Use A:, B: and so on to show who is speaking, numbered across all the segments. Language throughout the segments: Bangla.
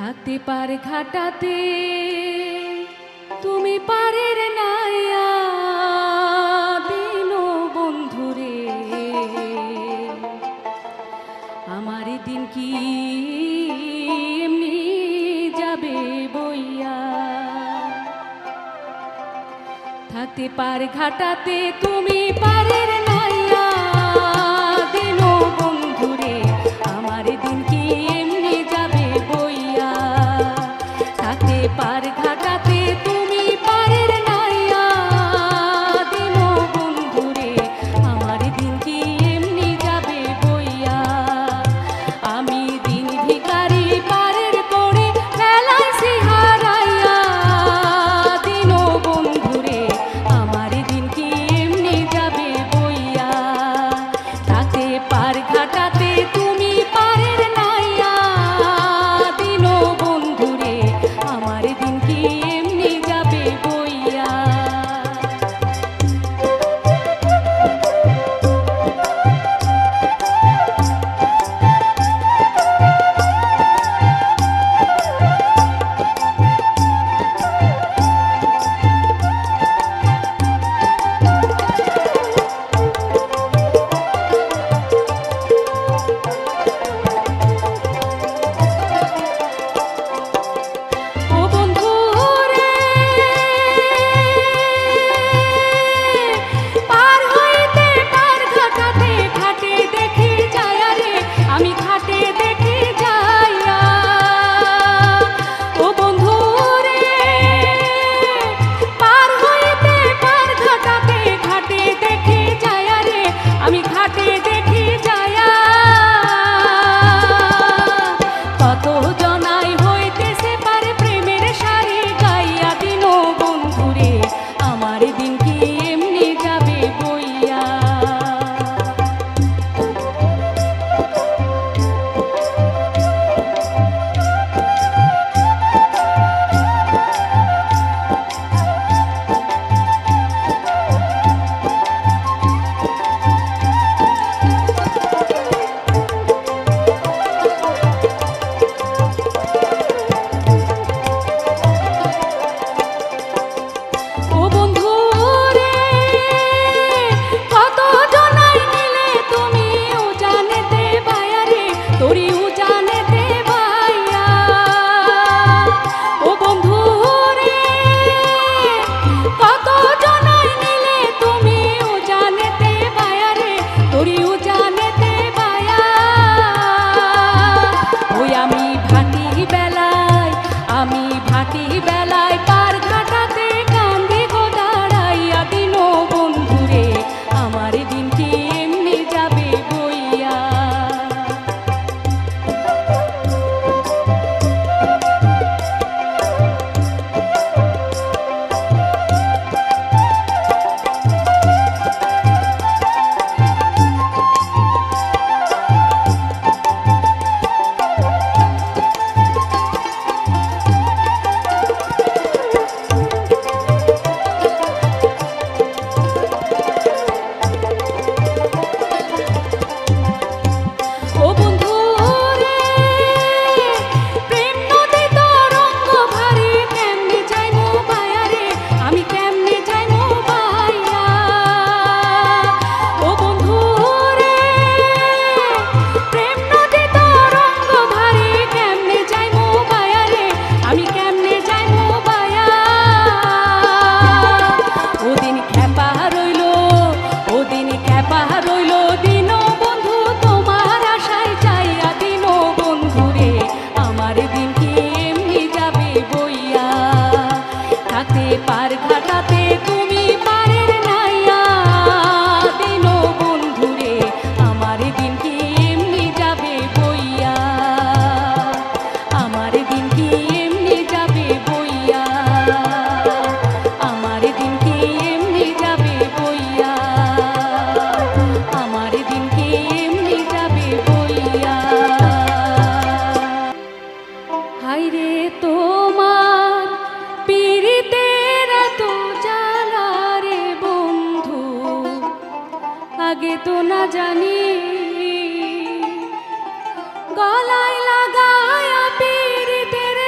A: থাকতে পারে ঘাটাতে তুমি পারের নাইয়া দিন বন্ধুরে আমার দিন কি এমনি যাবে বইয়া থাকতে পারে ঘাটাতে তুমি পারের নাইয়া দিন বন্ধুরে আমার দিন কি এমনি যাবে বইয়া থাকতে পার ঘাটাতে তুমি পারের নাইয়া দিন বন্ধুরে আমার দিন কি এমনি যাবে বইয়া আমি দিন ভিখারি পারের করে ফেলাইছি হারাইয়া দিন বন্ধুরে আমার দিন কি এমনি যাবে বইয়া থাকতে পার ঘাটাতে তুমি পারের নাইয়া দিন বন্ধুরে আমার দিন কি এমনি যাবে বইয়া আগে তো না জানি গলায় লাগায়া পীড়িতের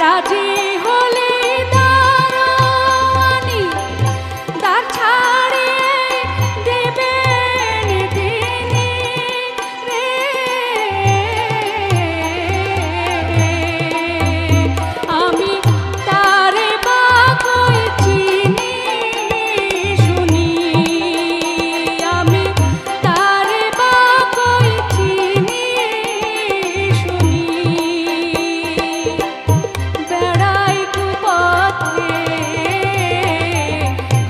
A: রাজি হলে দারোয়ানি দ্বার ছাড়িয়ে দেবেন তিনি রে। আমি তারে বাকই চিনি শুনি, আমি তারে বাকই চিনি শুনি। বেড়াই কুপথে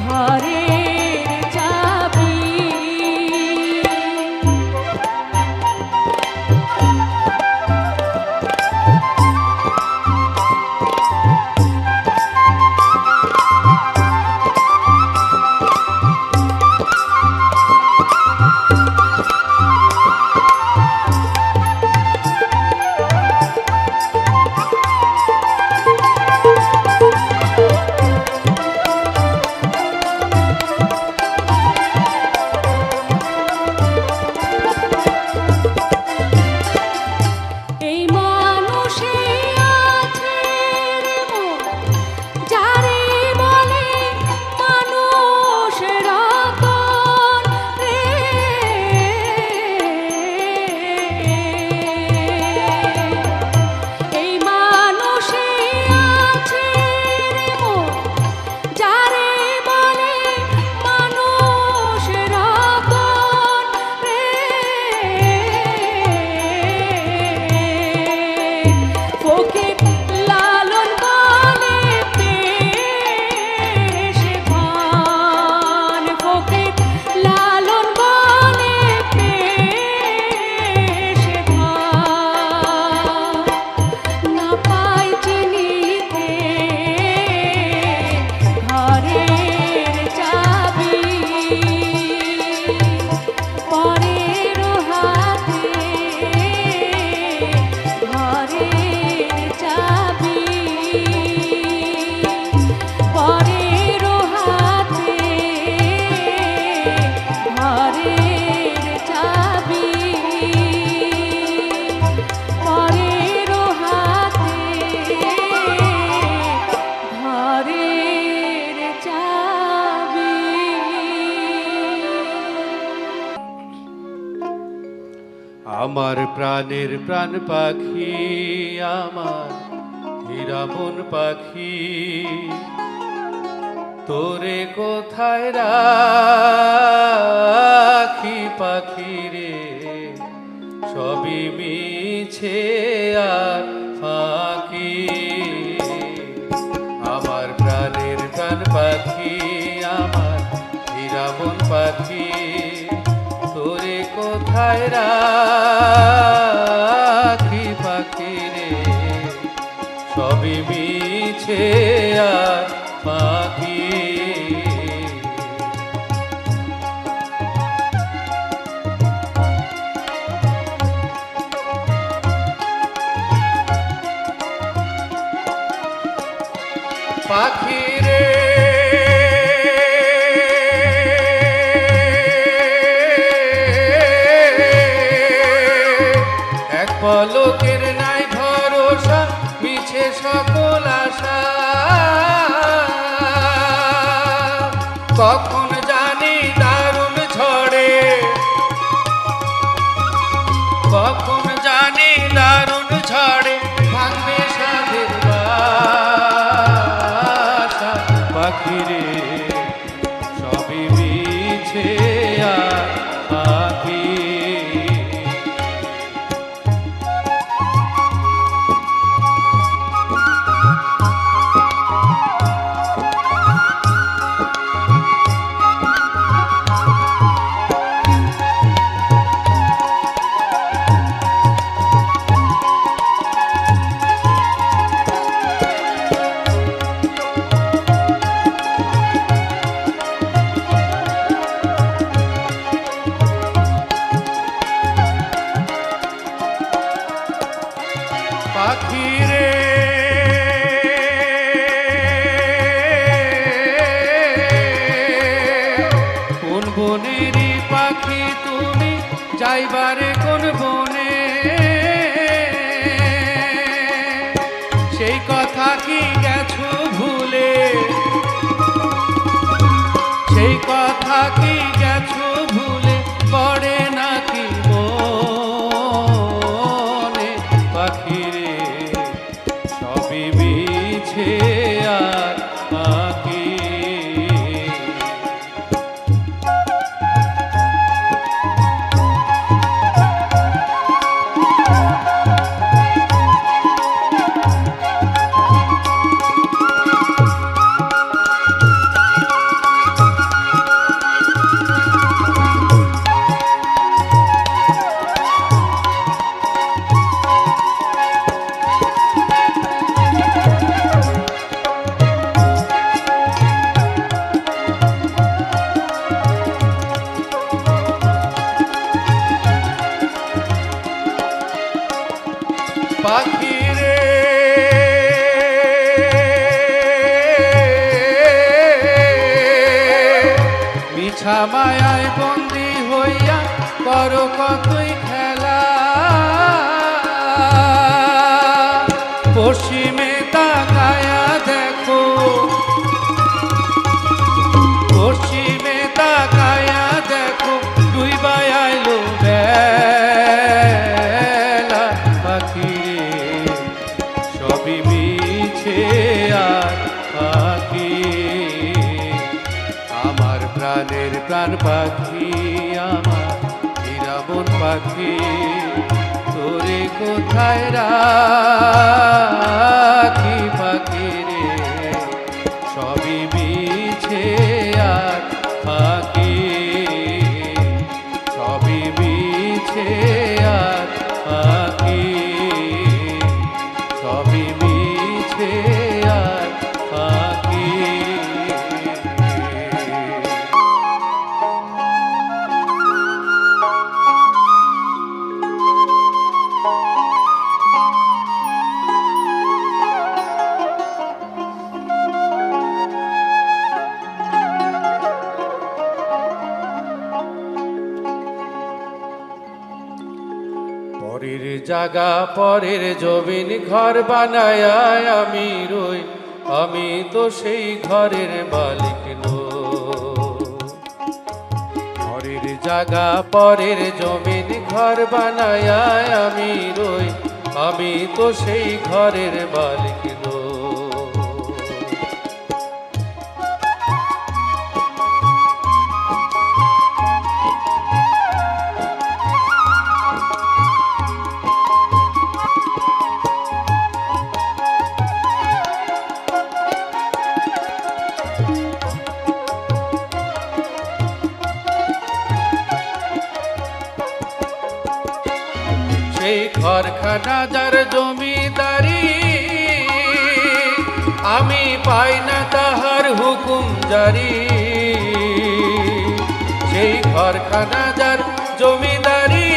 A: ঘরের চাবি। এই মানুষে আছে রে মন, যারে বলে মানুষ রতন রে। এই মানুষে আছে রে মন, যারে বলে মানুষ রতন রে। ফকির লালন বলে পেশ ভান, ফকির লালন বলে পেশ ভান। না পাই চিনিতে ঘরের চাবি, পরের হাতে ঘরের চাবি, পরের হাতে ঘরের চাবি, পরের হাতে ঘরের চাবি।
B: আমার প্রাণের প্রাণ পাখি, আমার হীরামন পাখি, তোরে কোথায় রাখি পাখি রে, সবই মিছে আর ফাঁকি। আমার প্রাণের প্রাণ পাখি, আমার হীরামন পাখি, তোরে কোথায় রাখি পাখি রে, সবই মিছে আর পাখি। পাখি রে এক পলকের নাই ভরসা, মিছে সকল আশা। কখন জানি দারুণ ঝড়ে, কখন জানি দারুণ ঝড়ে ভাঙবে সাধের বাসা। পাখি রে সবই মিছে আর পাখি। পাখি রে কোন বনেরই পাখি তুমি, যাইবারে কোন বনে, সেই কথা কি গেছো ভুলে, সেই কথা কি গেছো ভুলে, পড়ে নাকি মনে পাখিরে সবই মিছে আর পাখি। পাখিরে মিছা মায়ায় বন্দি হইয়া করো কতই খেলা, পশ্চিমে তাকায়া দেখো, পশ্চিমে তাকায়া দেখো, ডুইবা আইলো বেলা। পাখিরে সবই মিছে আর পাখি, আমার প্রাণের প্রাণ পাখি, আমার হীরামন পাখি, তোরে কোথায় রাখি পাখিরে সবই মিছে আর পাখি, সবই মিছে আর পাখি, সবই মিছে আর পাখি। পরের জায়গা পরের জমিন ঘর বানায় আমি রই, আমি তো সেই ঘরের মালিক নই। পরের জায়গা পরের জমিন ঘর বানায় আমি রই, আমি তো সেই ঘরের মালিক নই। সেই ঘরখানা যার জমিদারি, আমি পাই না তাহার হুকুম জারি। সেই ঘরখানা যার জমিদারি,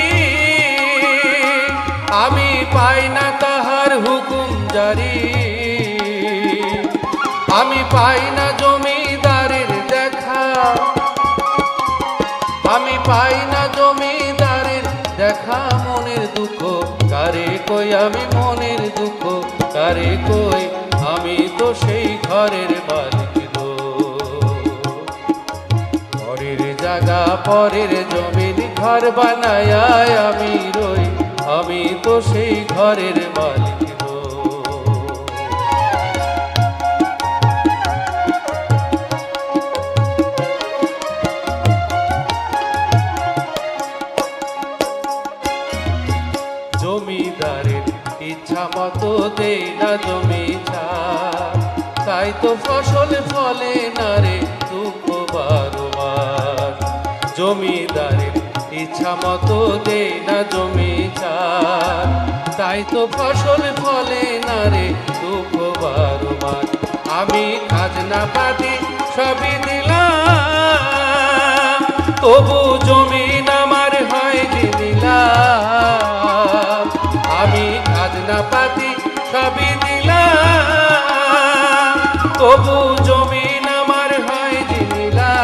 B: আমি পাই না তাহার হুকুম জারি। আমি পাই না জমিদারের দেখা, আমি পাই না জমিদারের দেখা। মনের দুঃখ কারে কই, আমি মনের দুঃখ কারে কই, আমি তো সেই ঘরের মালিক নই। পরের জায়গা পরের জমিন ঘর বানায় আমি রই, আমি তো সেই ঘরের মালিক নই। জমিদারের ইচ্ছা মতো দেই না জমি ছাড়, তাই তো ফসল ফলে না রে দুঃখ বারবার। জমিদারের ইচ্ছা মতো দেই না জমি ছাড়, তাই তো ফসল ফলে না রে দুঃখ বারবার। আমি খাজনা পাতি সবই দিলাম, তবু জমিন আমার হয় দিলাম। আমি খাজনা পাতি সবই দিলাম, তবু জমিন আমার হয় দিলাম।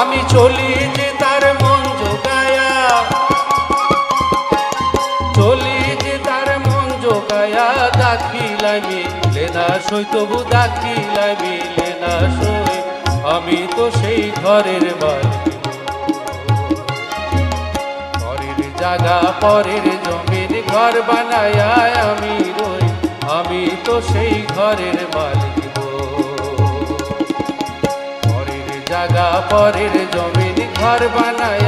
B: আমি চলি যে তার মন জোগায়া, চলি যে তার মন জোগায়া, দাখিলাই মিলে না সই, তবু দাখিলাই মিলে না সই, আমি তো সেই ঘরের মালিক। পরের জায়গা পরের জমির ঘর বানায় আমি রই, আমি তো সেই ঘরের মালিক। পরের জায়গা পরের জমির ঘর বানায়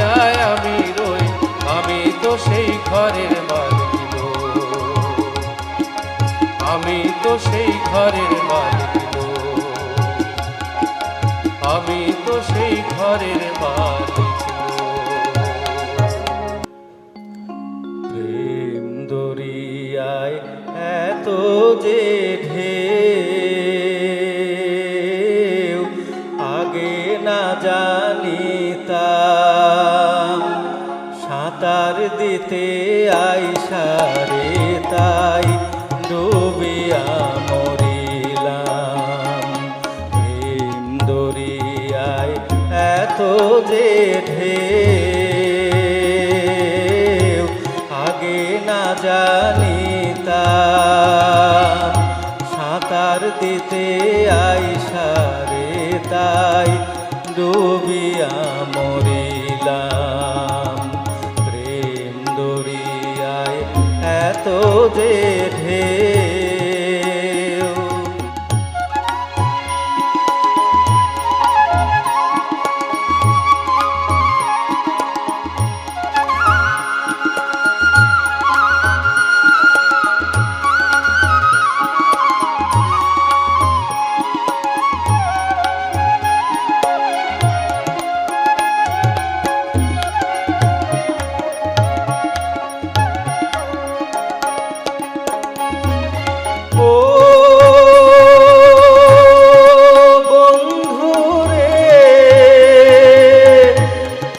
B: আমি রই, আমি তো সেই ঘরের মালিক। আমি তো সেই ঘরের মালিক, আমি তো সেই ঘরের মালিক।
C: প্রেম দরিয়ায় এত যে ঢেউ, আগে না জানিতাম, সাঁতার দিতে আইসারে তাই ডুবিয়া মরিলাম। প্রেম দরিয়ায় এত যে ঢেউ, আগে না জানিতাম, সাঁতার দিতে আইসারে তাই ডুবিয়া মরিলাম। প্রেম দরিয়ায় এত যে ঢেউ।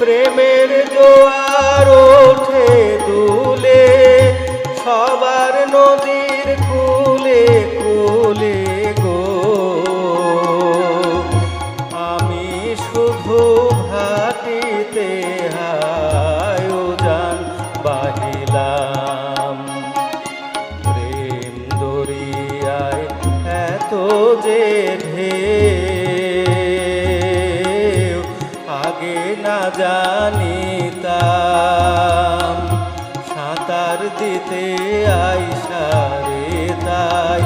C: প্রেমের জোয়ার ওঠে দুলে, সবার নদীর কূলে কূলে গো, আমি শুধু ভাটিতে আয়োজন বাহিলাম। প্রেম দরিয়ায় এত যে ঢেউ, আগে না জানিতাম, সাঁতার দিতে আইসারে তাই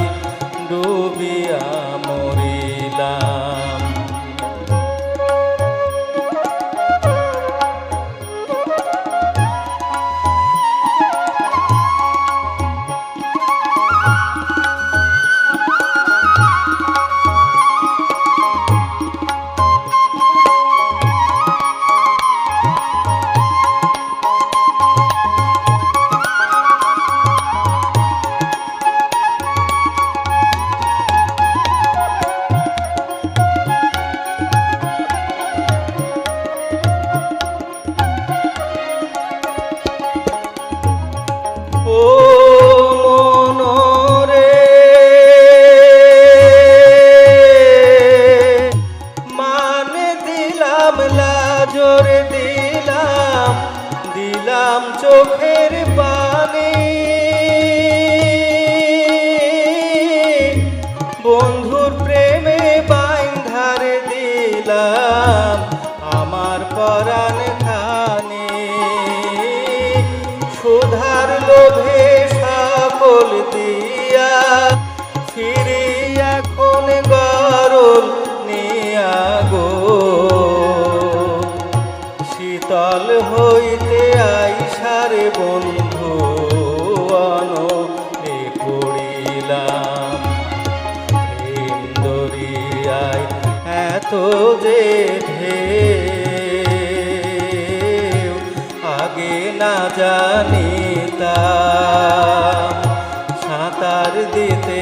C: ডুবিয়া মরিলাম। ও মনরে মানে দিলাম লাজর দিলাম, দিলাম চোখের পানি, বন্ধুর প্রেমে বাইন্ধার দিলাম আমার পরাণ খানি। সুধার লোভে সকল দিয়া ফিরি এখন গরল নিয়া গো, শীতল হইতে আইসারে বন্ধু অনলে পড়িলাম। প্রেম দরিয়ায় এত যে ঢেউ, আগে না জানিতাম, সাঁতার দিতে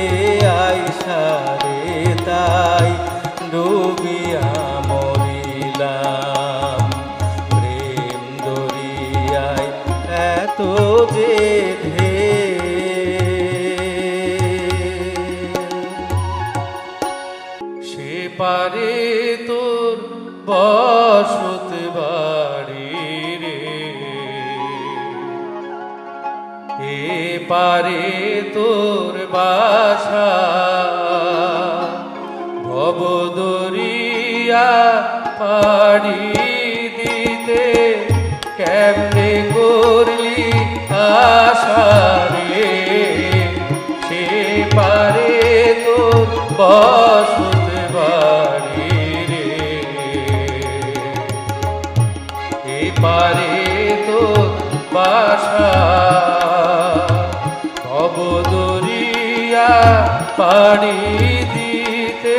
C: আইসারে তাই ডুবিয়া মরিলাম। প্রেম দরিয়ায় এত যে
B: সে পারে তোর বসতে বাড়ি রে, এ পারে তোর বাসা ভবদরিয়া পাড়ি দিতে কেমনে করলি আশা রে সে পারে তোর বসত বাড়ি রে এ পারে তোর বাসা ভবদরিয়া পাড়ি দিতে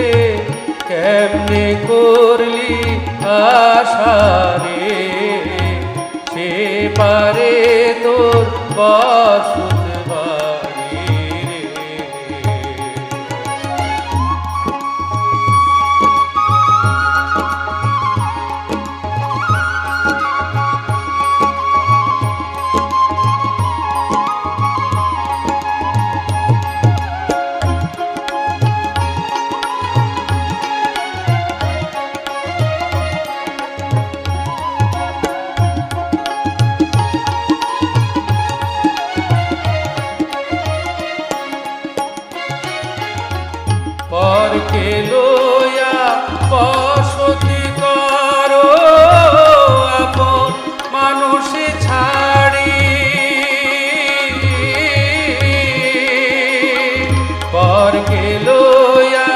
B: কেমনে করলি আশা রে সে পারে তোর বসত বাড়ি রে পরকে লইয়া বসতি করো আপন মানুষ ছাড়ি পরকে লইয়া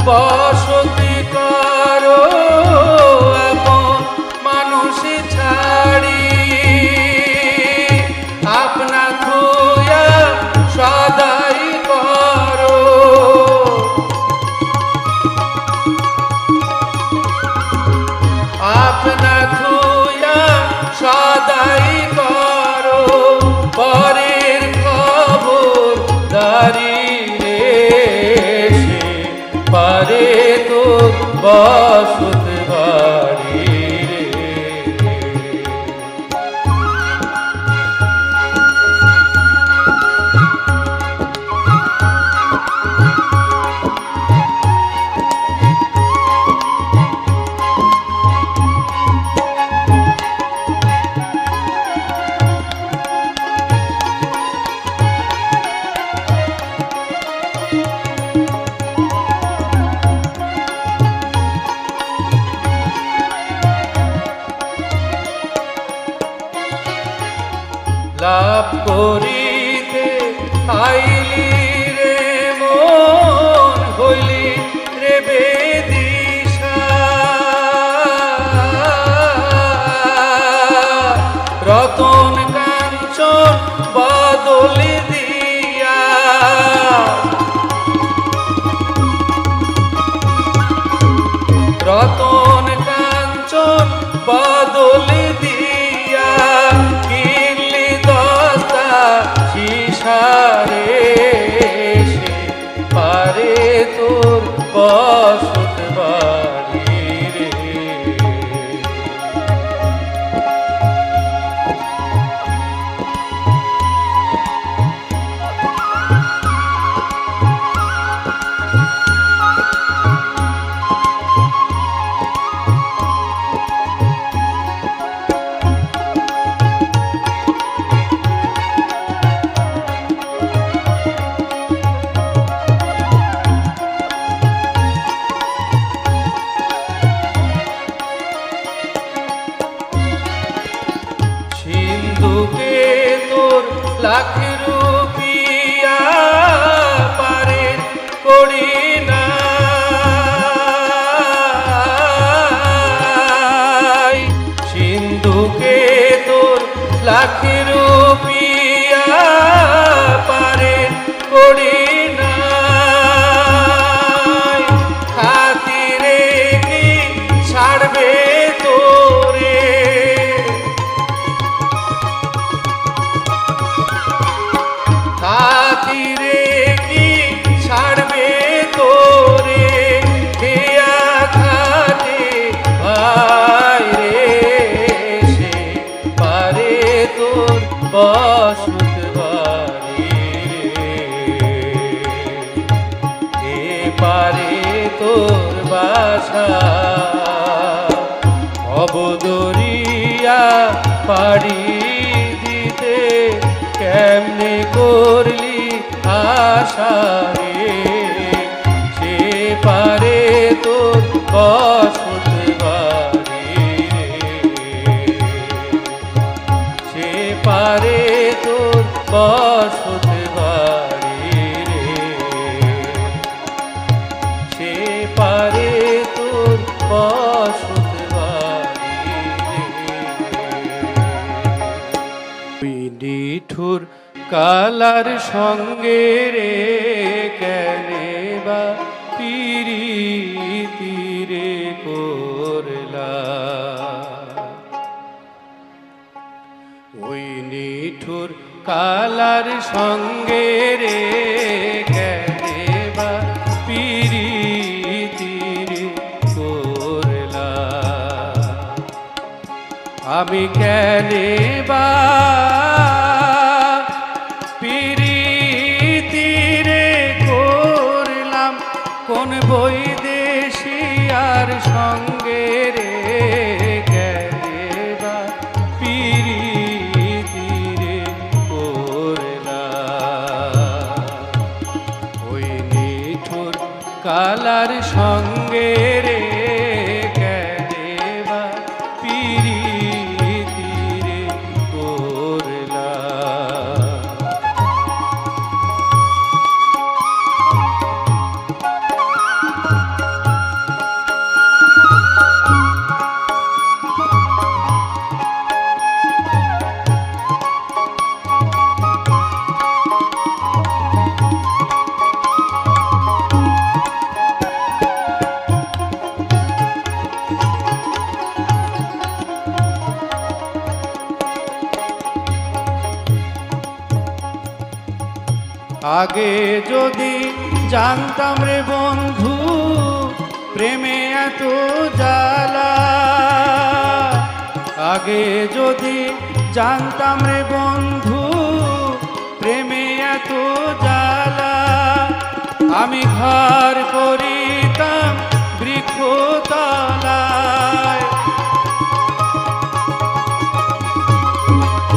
B: বসতি করো আপন মানুষ ছাড়ি আপনা থুয়া সদাই করো আপনা থুয়া সদাই করো পরের খবর দারি রে সে পারে তোর বসত বাড়ি রে লাভ করিতে আইলি রে মন হইলি রে বেদিশা রতন কাঞ্চন বদলি দিয়া রতন কাঞ্চন বদলি দিয়া কিনলি দস্তা শিশারে সে পারে তোর বসত বাড়ি রে সিন্ধুকে তোর লাখ রুপিয়া পারে করি না সিন্ধুকে তোর লাখ রুপিয়া পারে করি না খাতিরে কি ছাড়বে তোরে খাতিরে কি ছাড়বে তোরে খেয়া খাতে ভাই রে সে পারে তোর বসত বাড়ি রে এ পারে তোর বাসা অবদরিয়া পাড়ি দিতে কেমনে করলি আশা রে, সে পারে তোর বসত বাড়ি রে, সে পারে তোর বসত বাড়ি রে, সে পারে তোর বসত বাড়ি রে। ওই নিঠুর কালার সঙ্গে রে কেনে বা পিরিতি রে করলা, ওই নিঠুর কালার সঙ্গে রে কেনে বা পিরিতি রে করলা, আমি কেনে বা পিরিতি রে করলাম কোন বৈদেশিয়ার সঙ্গে রে কেনে বা পিরিতি রে করলাম, ওই নিঠুর কালার সঙ্গে রে কেনে বা পিরিতি রে করলাম। আগে যদি জানতাম রে বন্ধু প্রেমে এত জ্বালা, আগে যদি জানতাম রে বন্ধু প্রেমে এত জ্বালা, আমি ঘর করিতাম বৃক্ষতলায়,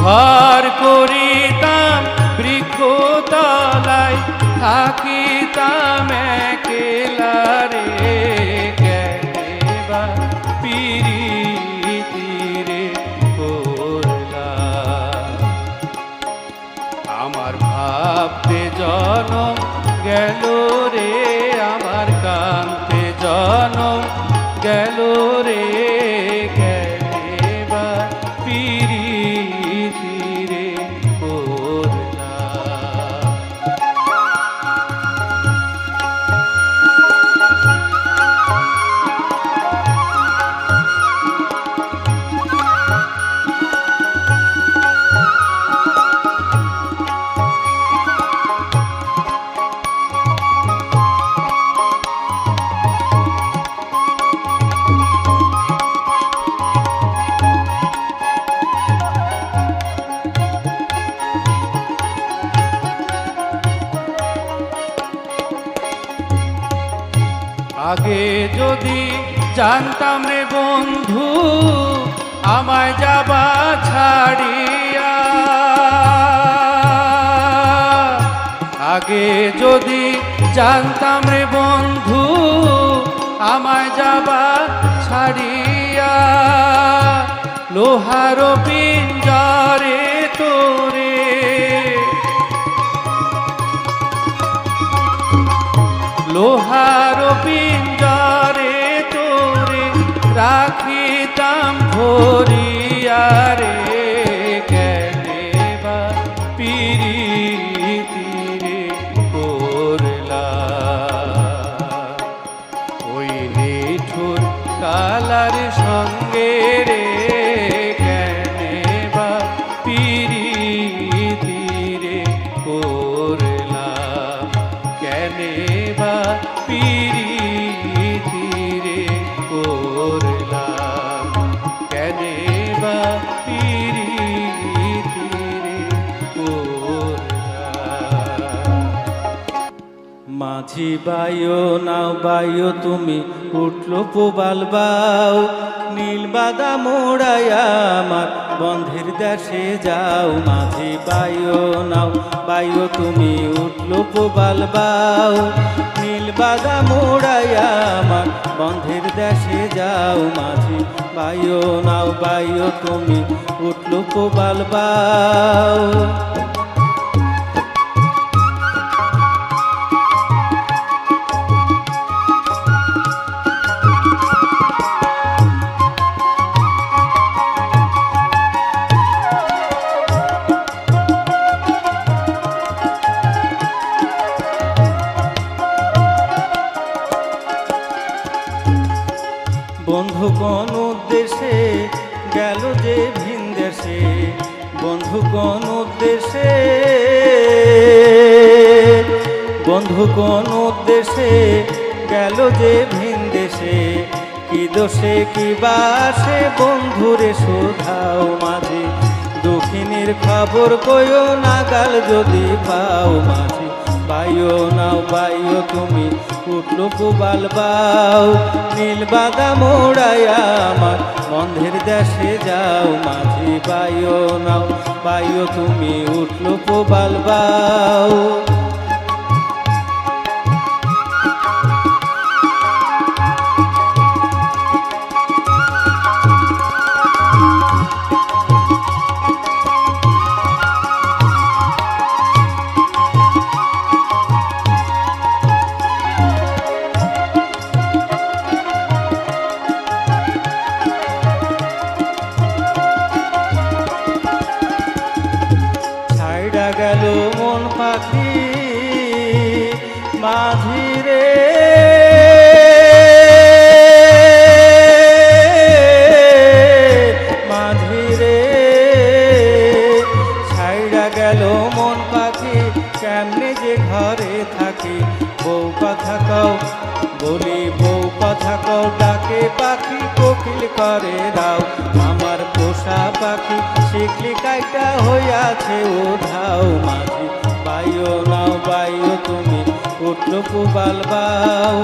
B: ঘর করিতাম বৃক্ষতলায়, থাকিতাম একলা রে কেনে বা পিরিতি রে করলাম, আমার ভাবতে জনম গেল রে, আমার কান্তে জনম গেল রে কেনে বা পিরিতি রে করলাম। আগে যদি জানতাম রে বন্ধু আমায় যাবা ছাড়িয়া, আগে যদি জানতাম রে বন্ধু আমায় যাবা ছাড়িয়া, লোহার পিঞ্জরে তোরে, লোহার পিঞ্জরে তোরে রাখিতাম ভরিয়া রে কেনে বা পিরিতি রে করলাম, ওই নিঠুর কালার সঙ্গে রে কেনে বা পিরিতি রে করলাম, কেনে বা পিরিতি রে করলাম, কেনে বা পিরিতি রে করলাম।
C: মা মাঝি বাইও নাও বাইও তুমি উঠলো পোবাল বাও, নীল বাদা মোড়াইয়া আমার বন্ধের দেশে যাও। মাঝি বাইও নাও বাইও তুমি উঠলো পোবাল বাও, নীল বাদা মোড়াইয়া আমার বন্ধের দেশে যাও। মাঝি বাইও নাও বাইও তুমি উঠলো পোবাল বাও। বন্ধু কোন উদ্দেশ্যে গেল যে ভিন দেশে, বন্ধু কোন উদ্দেশ্যে, বন্ধু কোন উদ্দেশ্যে গেল যে ভিন দেশে, কি দোষে কি বাসে বন্ধুরে শোধাও। মাঝি দক্ষিণের খবর কইও নাগাল যদি পাও। মাঝি বাইও নাও বাইও তুমি উঠলো পোবাল বাও, নীল বাদা মোড়াইয়া আমার বন্ধের দেশে যাও। মাঝি বাইও নাও বাইও তুমি উঠলো পোবাল বাও। গেল মন পাখি মাঝি রে, মাঝি রে, ছাইড়া গেল মন পাখি কেমনে যে ঘরে থাকি। বউ কথা কও বলি বউ কথা কও, ডাকে পাখি কোকিল করে রাও। আমার পোষা পাখি শিকলি কাইটা হইয়াছে উধাও। মাঝি বাইও নাও বাইও তুমি উঠলো পোবাল বাও,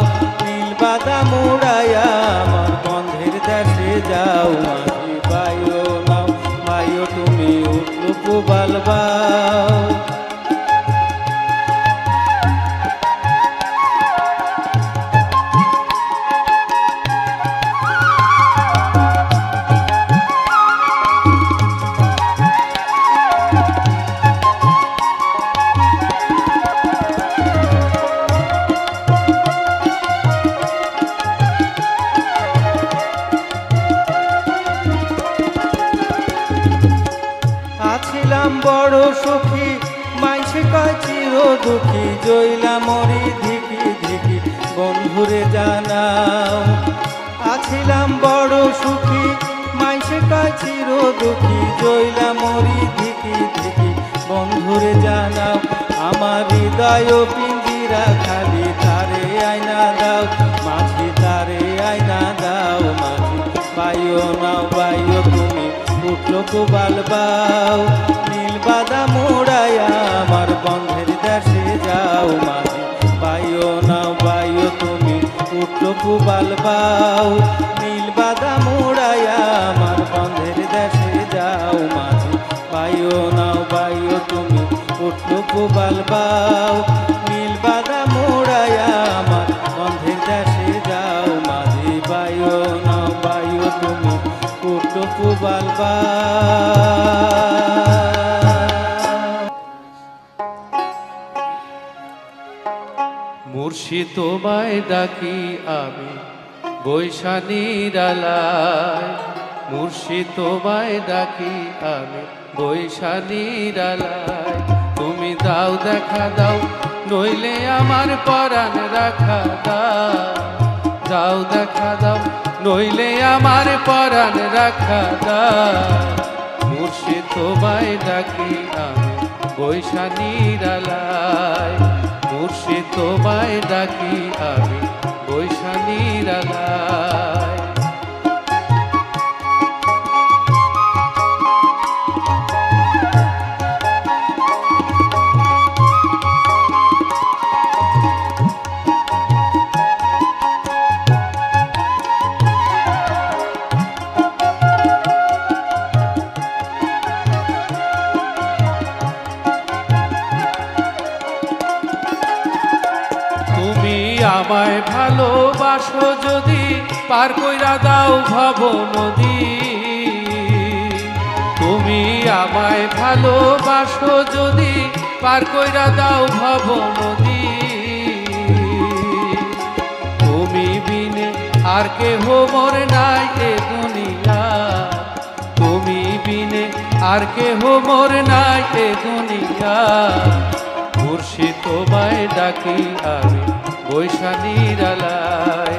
C: নীল বাদা মোড়াইয়া আমার বন্ধের দেশে যাও। মাঝি বাইও নাও বাইও তুমি উঠলো পোবাল বাও। ছিলাম বড় সুখী মাইসে কয় চির দুঃখী, জইলা মরি ধিকি ধিকি বন্ধুরে জানাও। আছিলাম বড় সুখী মাইসে কয় চির দুঃখী, জইলা মরি ধিকি ধিকি বন্ধুরে জানাও। আমার হৃদয় পিঞ্জিরা খালি তারে আয়না দাও। মাঝি তারে আয়না দাও। মাঝি বাইও নাও বাইও তুমি উঠলো পোবাল বাও, নীল বাদা মোড়াইয়া আমার বন্ধের দেশে যাও। মাঝি বাইও নাও বাইও তুমি উঠলো পোবাল বাও, নীল বাদা মোড়াইয়া আমার বন্ধের দেশে যাও। মাঝি বাইও নাও বাইও তুমি উঠলো পোবাল বাও, নীল বাদা মোড়াইয়া আমার বন্ধের দেশে যাও। মাঝি বাইও নাও বাইও তুমি উঠলো পোবাল বাও।
B: মুর্শিদ তোমায় ডাকি আমি বৈশানীর আলায়, মুর্শিদ তোমায় ডাকি আমি বৈশানীর আলায়। তুমি দাও দেখা দাও নইলে আমার পরাণ রাখা দাও। দাও দেখা দাও নইলে আমার পরাণ রাখা দাও। মুর্শিদ তোমায় ডাকি আমি বৈশানীর আলায়, মুর্শিদ তোমায় ডাকি আমি বৈশানীর আলায়। আমায় ভালোবাসো যদি পার কইরা দাও ভব নদী তুমি আমায় ভালোবাসো যদি পার কইরা দাও ভব নদী তুমি বিনে আর কেহ মোর নাই এ দুনিয়া তুমি বিনে আর কেহ মোর নাই এ দুনিয়া মুর্শিদ তোমায় ডাকি আমি বৈশা নিরালায়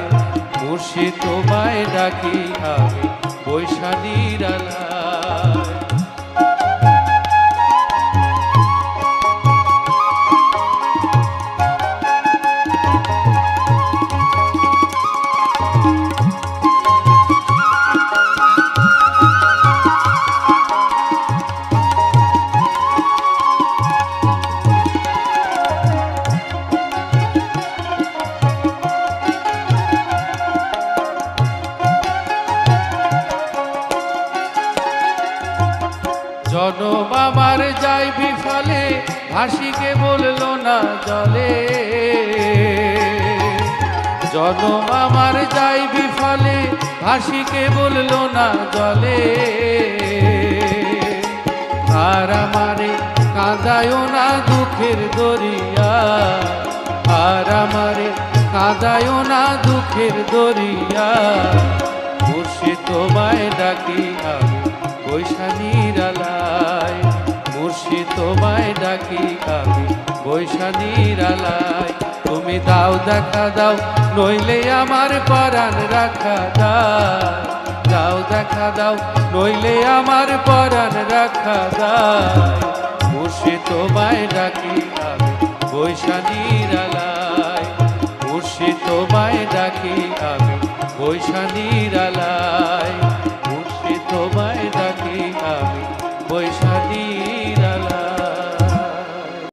B: মুর্শিদ তোমায় ডাকি আমি বৈশা নিরালায় জনম আমার যাই বিফলে ভাসিকে বললো না জলে জনম আমার যাই বিফলে ভাসিকে বললো না জলে আর আমারে কাঁদায়ও না দুঃখের দরিয়া আর আমারে কাঁদায়ও না দুঃখের দরিয়া মুর্শিদ তোমায় ডাকি আমি বৈশা নিরালায় মুর্শিদ তোমায় ডাকি আমি বৈশা নিরালায় তুমি দাও দেখা দাও নইলে আমার পরাণ রাখা দাও দেখা দাও নইলে আমার পরাণ রাখা মুর্শিদ তোমায় ডাকি আমি বৈশা নিরালায় মুর্শিদ তোমায় ডাকি আমি বৈশা নিরালায়